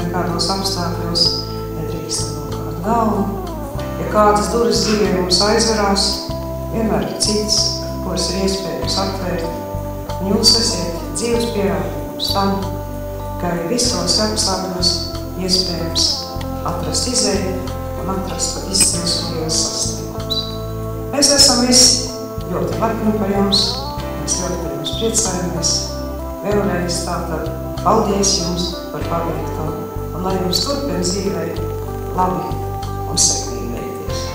nekādos apstākļos nedrīkstam nokāpt galvu. Ja kādas durvis dzīvē mums aizvarās, vienmēr ir cits, kuras ir iespējams atvērt. Un jūs esiet dzīves pierādījums tam, ka arī visos apstākļos iespējams atrast izēju un atrast pat izcils un liels sasniegums. Mēs esam visi ļoti lepni par jums, mēs ļoti par jums priecājamies. Vēlreiz tātad paldies jums par paveikto un lai jums turpina dzīvē labi un sekmīgi veikties.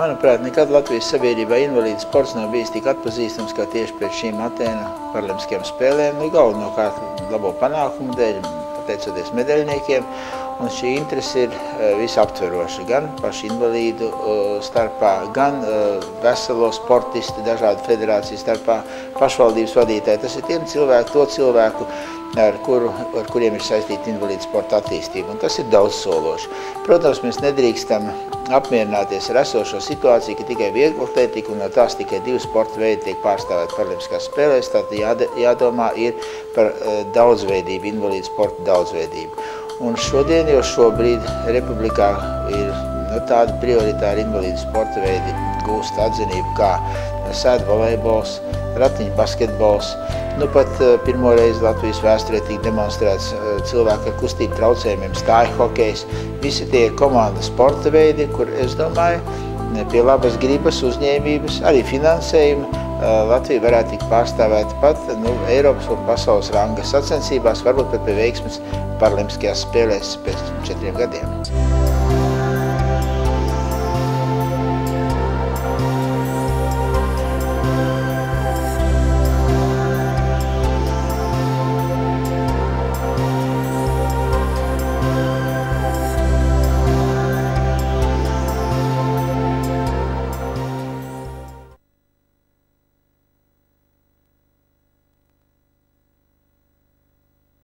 Manuprāt, nekad Latvijas sabiedrībā invalīdu sports nav bijis tik atpazīstams kā tieši pēc šīm Atēnu paralimpiskajām spēlēm, galvenokārt labo panākumu dēļ, pateicoties medaļniekiem. Un šī interese ir visaptveroša gan pašu invalīdu starpā, gan veselo sportistu, dažādu federāciju starpā, pašvaldības vadītāji. Tas ir to cilvēku, ar kuriem ir saistīta invalīdu sporta attīstība, un tas ir daudzsološi. Protams, mēs nedrīkstam apmierināties ar esošo situāciju, ka tikai vieglatlētika un no tās tikai 2 sporta veidi tiek pārstāvēti paralimpiskās spēlēs, tātad jādomā ir par daudzveidību, invalīdu sporta daudzveidību. Un šodien, jo šobrīd Republikā ir tādi prioritāri invalīdu sporta veidi gūst atzinību kā sēdu volejbols, ratiņu basketbols. Nu pat pirmo reizi Latvijas vēsturē tika demonstrēts cilvēku ar kustību traucējumiem stāju hokejs. Visi tie ir komandas sporta veidi, kur, es domāju, pie labas gribas, uzņēmības, arī finansējuma Latvija varētu tikt pārstāvēta pat Eiropas un pasaules ranga sacensībās, varbūt pat pie veiksmes paralimpiskajās spēlēs pēc 4 gadiem.